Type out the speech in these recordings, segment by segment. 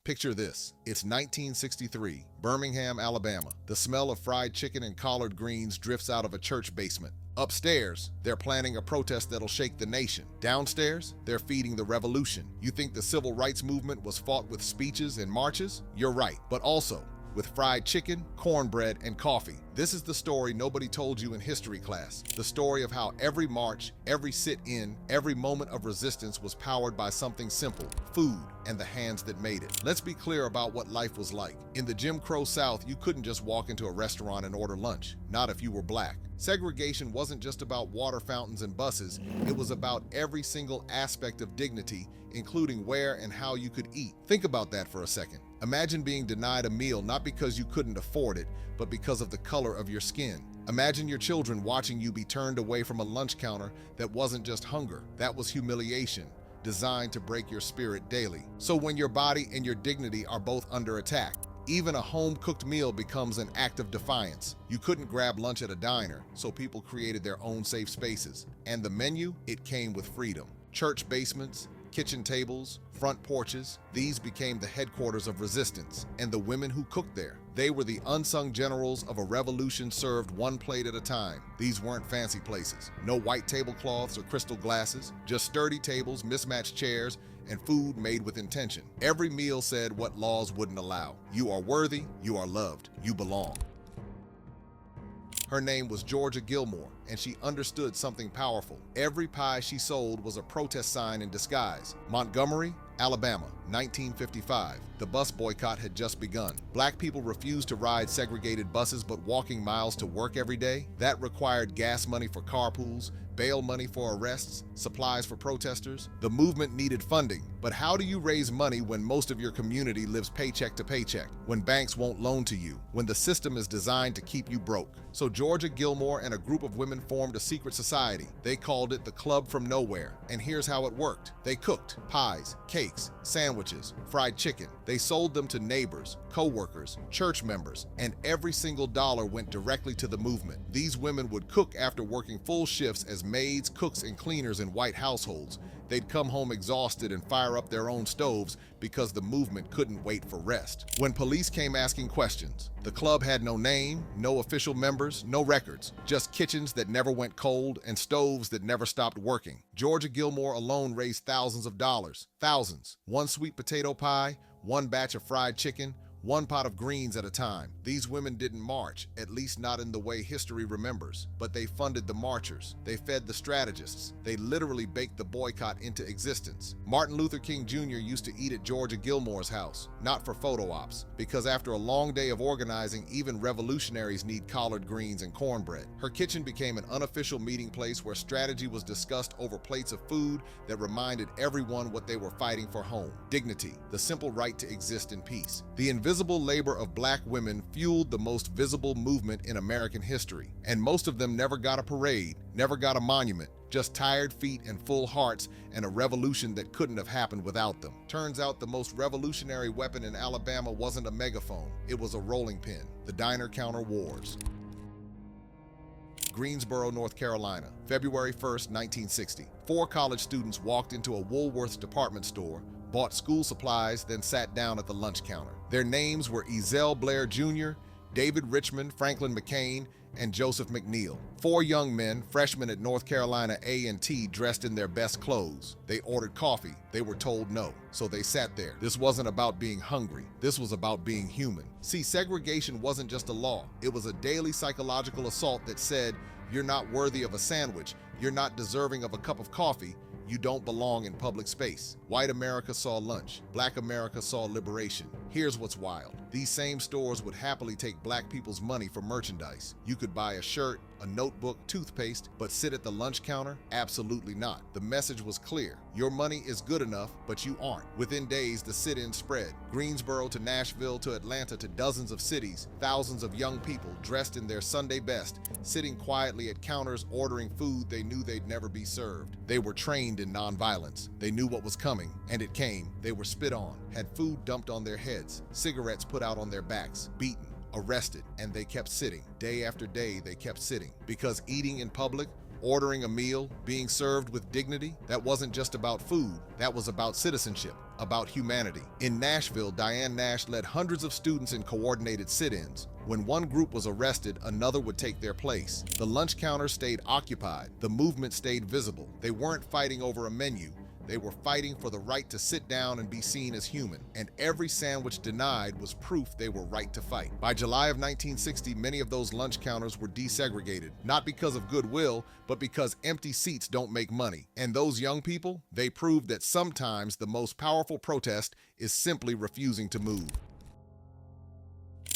Picture this. It's 1963, Birmingham, Alabama. The smell of fried chicken and collard greens drifts out of a church basement. Upstairs, they're planning a protest that'll shake the nation. Downstairs, they're feeding the revolution. You think the civil rights movement was fought with speeches and marches? You're right, but also with fried chicken, cornbread, and coffee. This is the story nobody told you in history class. The story of how every march, every sit-in, every moment of resistance was powered by something simple: food and the hands that made it. Let's be clear about what life was like. In the Jim Crow South, you couldn't just walk into a restaurant and order lunch, not if you were black. Segregation wasn't just about water fountains and buses, it was about every single aspect of dignity, including where and how you could eat. Think about that for a second. Imagine being denied a meal not because you couldn't afford it, but because of the color of your skin. Imagine your children watching you be turned away from a lunch counter that wasn't just hunger, that was humiliation, designed to break your spirit daily. So when your body and your dignity are both under attack, even a home-cooked meal becomes an act of defiance. You couldn't grab lunch at a diner, so people created their own safe spaces. And the menu, it came with freedom. Church basements, kitchen tables, front porches, these became the headquarters of resistance. And the women who cooked there, they were the unsung generals of a revolution served one plate at a time. These weren't fancy places. No white tablecloths or crystal glasses, just sturdy tables, mismatched chairs, and food made with intention. Every meal said what laws wouldn't allow. You are worthy, you are loved, you belong. Her name was Georgia Gilmore, and she understood something powerful. Every pie she sold was a protest sign in disguise. Montgomery, Alabama, 1955. The bus boycott had just begun. Black people refused to ride segregated buses, but walking miles to work every day, that required gas money for carpools, bail money for arrests, supplies for protesters. The movement needed funding, but how do you raise money when most of your community lives paycheck to paycheck, when banks won't loan to you, when the system is designed to keep you broke? So Georgia Gilmore and a group of women formed a secret society. They called it the Club from Nowhere, and here's how it worked. They cooked pies, cakes, sandwiches, fried chicken. They sold them to neighbors, co-workers, church members, and every single dollar went directly to the movement. These women would cook after working full shifts as maids, cooks, and cleaners in white households. They'd come home exhausted and fire up their own stoves because the movement couldn't wait for rest. When police came asking questions, the club had no name, no official members, no records, just kitchens that never went cold and stoves that never stopped working. Georgia Gilmore alone raised thousands of dollars. Thousands. One sweet potato pie, one batch of fried chicken, one pot of greens at a time. These women didn't march, at least not in the way history remembers, but they funded the marchers. They fed the strategists. They literally baked the boycott into existence. Martin Luther King Jr. used to eat at Georgia Gilmore's house, not for photo ops, because after a long day of organizing, even revolutionaries need collard greens and cornbread. Her kitchen became an unofficial meeting place where strategy was discussed over plates of food that reminded everyone what they were fighting for: home, dignity, the simple right to exist in peace. The invisible labor of black women fueled the most visible movement in American history, and most of them never got a parade, never got a monument, just tired feet and full hearts, and a revolution that couldn't have happened without them. Turns out the most revolutionary weapon in Alabama wasn't a megaphone, it was a rolling pin. The Diner Counter Wars. Greensboro, North Carolina, February 1st, 1960. 4 college students walked into a Woolworth's department store, bought school supplies, then sat down at the lunch counter. Their names were Ezell Blair Jr., David Richmond, Franklin McCain, and Joseph McNeil. 4 young men, freshmen at North Carolina A&T, dressed in their best clothes. They ordered coffee. They were told no, so they sat there. This wasn't about being hungry. This was about being human. See, segregation wasn't just a law. It was a daily psychological assault that said, you're not worthy of a sandwich. You're not deserving of a cup of coffee. You don't belong in public space. White America saw lunch. Black America saw liberation. Here's what's wild. These same stores would happily take black people's money for merchandise. You could buy a shirt, a notebook, toothpaste, but sit at the lunch counter? Absolutely not. The message was clear. Your money is good enough, but you aren't. Within days, the sit-in spread. Greensboro to Nashville to Atlanta to dozens of cities, thousands of young people dressed in their Sunday best, sitting quietly at counters ordering food they knew they'd never be served. They were trained in nonviolence. They knew what was coming, and it came. They were spit on, had food dumped on their heads, cigarettes put out on their backs, beaten, arrested, and they kept sitting. Day after day, they kept sitting, because eating in public ordering a meal, being served with dignity. That wasn't just about food, that was about citizenship, about humanity. In Nashville, Diane Nash led hundreds of students in coordinated sit-ins. When one group was arrested, another would take their place. The lunch counter stayed occupied. The movement stayed visible. They weren't fighting over a menu. They were fighting for the right to sit down and be seen as human, and every sandwich denied was proof they were right to fight. By July of 1960, many of those lunch counters were desegregated, not because of goodwill, but because empty seats don't make money. And those young people, they proved that sometimes the most powerful protest is simply refusing to move.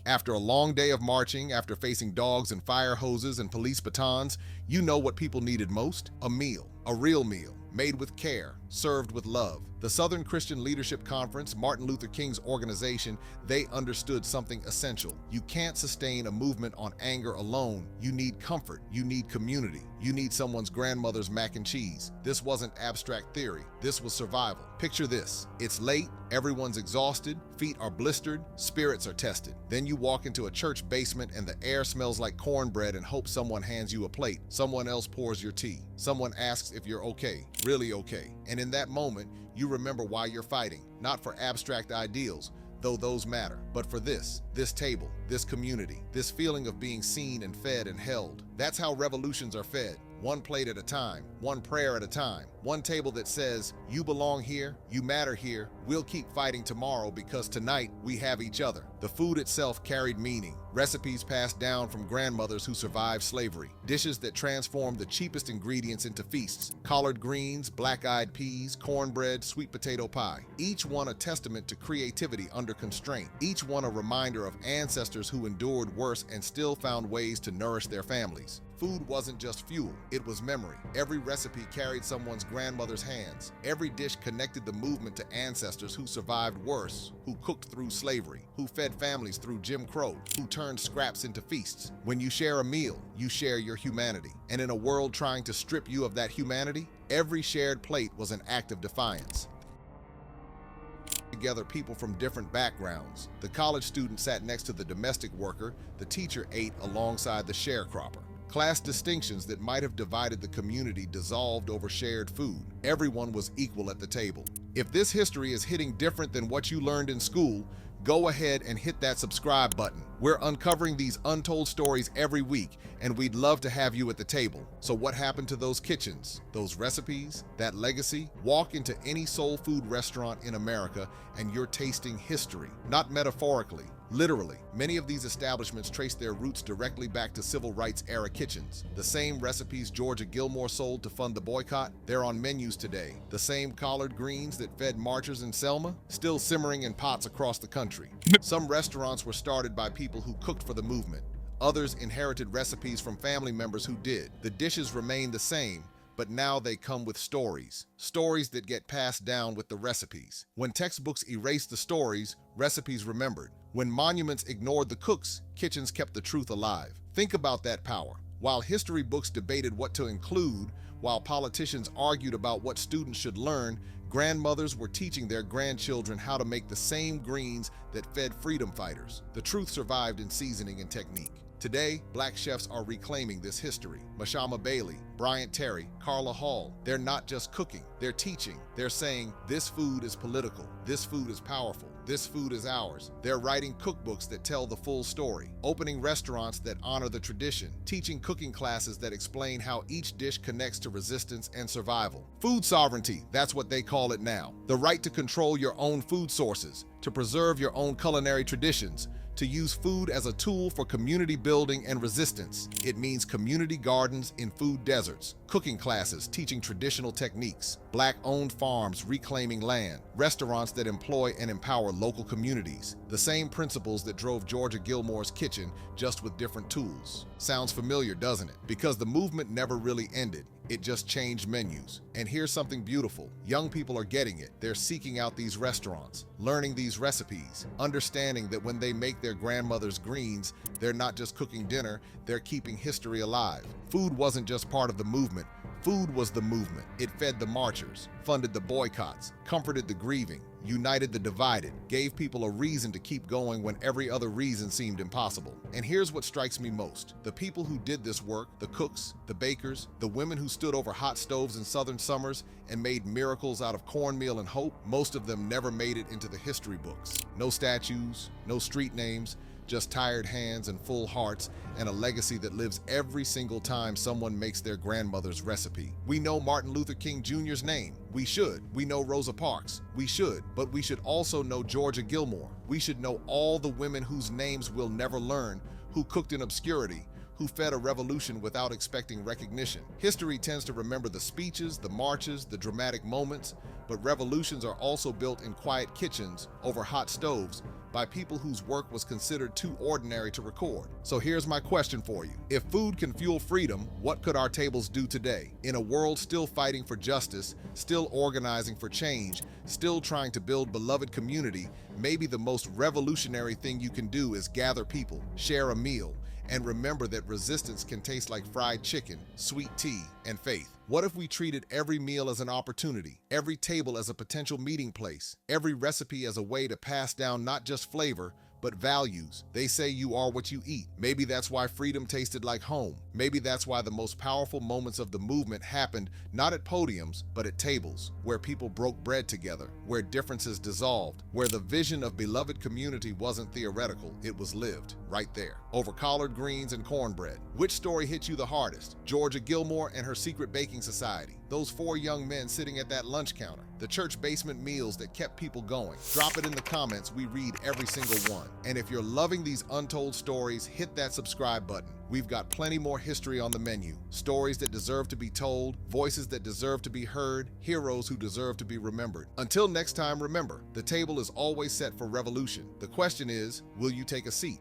After a long day of marching, after facing dogs and fire hoses and police batons, you know what people needed most? A meal, a real meal, made with care, served with love. The Southern Christian Leadership Conference, Martin Luther King's organization, they understood something essential. You can't sustain a movement on anger alone. You need comfort. You need community. You need someone's grandmother's mac and cheese. This wasn't abstract theory. This was survival. Picture this. It's late, everyone's exhausted, feet are blistered, spirits are tested. Then you walk into a church basement and the air smells like cornbread and hope someone hands you a plate. Someone else pours your tea. Someone asks if you're okay, really okay. And in that moment, you remember why you're fighting, not for abstract ideals, though those matter, but for this table, this community, this feeling of being seen and fed and held. That's how revolutions are fed. One plate at a time, one prayer at a time, one table that says, you belong here, you matter here, we'll keep fighting tomorrow because tonight we have each other. The food itself carried meaning, recipes passed down from grandmothers who survived slavery, dishes that transformed the cheapest ingredients into feasts, collard greens, black-eyed peas, cornbread, sweet potato pie. Each one a testament to creativity under constraint, each one a reminder of ancestors who endured worse and still found ways to nourish their families. Food wasn't just fuel, it was memory. Every recipe carried someone's grandmother's hands. Every dish connected the movement to ancestors who survived worse, who cooked through slavery, who fed families through Jim Crow, who turned scraps into feasts. When you share a meal, you share your humanity. And in a world trying to strip you of that humanity, every shared plate was an act of defiance. Together people from different backgrounds. The college student sat next to the domestic worker, the teacher ate alongside the sharecropper. Class distinctions that might have divided the community dissolved over shared food. Everyone was equal at the table. If this history is hitting different than what you learned in school, go ahead and hit that subscribe button. We're uncovering these untold stories every week, and we'd love to have you at the table. So what happened to those kitchens, those recipes, that legacy? Walk into any soul food restaurant in America and you're tasting history, not metaphorically, literally. Many of these establishments trace their roots directly back to civil rights era kitchens. The same recipes Georgia Gilmore sold to fund the boycott, they're on menus today. The same collard greens that fed marchers in Selma, still simmering in pots across the country. Some restaurants were started by people who cooked for the movement. Others inherited recipes from family members who did. The dishes remain the same, but now they come with stories. Stories that get passed down with the recipes. When textbooks erased the stories, recipes remembered. When monuments ignored the cooks, kitchens kept the truth alive. Think about that power. While history books debated what to include, while politicians argued about what students should learn, grandmothers were teaching their grandchildren how to make the same greens that fed freedom fighters. The truth survived in seasoning and technique. Today, Black chefs are reclaiming this history. Mashama Bailey, Bryant Terry, Carla Hall, they're not just cooking, they're teaching. They're saying, this food is political, this food is powerful, this food is ours. They're writing cookbooks that tell the full story, opening restaurants that honor the tradition, teaching cooking classes that explain how each dish connects to resistance and survival. Food sovereignty, that's what they call it now. The right to control your own food sources, to preserve your own culinary traditions, to use food as a tool for community building and resistance. It means community gardens in food deserts, cooking classes teaching traditional techniques, Black-owned farms reclaiming land, restaurants that employ and empower local communities. The same principles that drove Georgia Gilmore's kitchen, just with different tools. Sounds familiar, doesn't it? Because the movement never really ended. It just changed menus. And here's something beautiful. Young people are getting it. They're seeking out these restaurants, learning these recipes, understanding that when they make their grandmother's greens, they're not just cooking dinner, they're keeping history alive. Food wasn't just part of the movement. Food was the movement. It fed the marchers, funded the boycotts, comforted the grieving, united the divided, gave people a reason to keep going when every other reason seemed impossible. And here's what strikes me most. The people who did this work, the cooks, the bakers, the women who stood over hot stoves in southern summers and made miracles out of cornmeal and hope, most of them never made it into the history books. No statues, no street names, just tired hands and full hearts, and a legacy that lives every single time someone makes their grandmother's recipe. We know Martin Luther King Jr.'s name. We should. We know Rosa Parks. We should. But we should also know Georgia Gilmore. We should know all the women whose names we'll never learn, who cooked in obscurity, who fed a revolution without expecting recognition. History tends to remember the speeches, the marches, the dramatic moments, but revolutions are also built in quiet kitchens over hot stoves by people whose work was considered too ordinary to record. So here's my question for you. If food can fuel freedom, what could our tables do today? In a world still fighting for justice, still organizing for change, still trying to build beloved community, maybe the most revolutionary thing you can do is gather people, share a meal, and remember that resistance can taste like fried chicken, sweet tea, and faith. What if we treated every meal as an opportunity, every table as a potential meeting place, every recipe as a way to pass down not just flavor, but values? They say you are what you eat. Maybe that's why freedom tasted like home. Maybe that's why the most powerful moments of the movement happened not at podiums, but at tables, where people broke bread together, where differences dissolved, where the vision of beloved community wasn't theoretical, it was lived, right there, over collard greens and cornbread. Which story hit you the hardest? Georgia Gilmore and her secret baking society, those 4 young men sitting at that lunch counter, the church basement meals that kept people going? Drop it in the comments. We read every single one. And if you're loving these untold stories, hit that subscribe button. We've got plenty more history on the menu. Stories that deserve to be told, voices that deserve to be heard, heroes who deserve to be remembered. Until next time, remember, the table is always set for revolution. The question is, will you take a seat?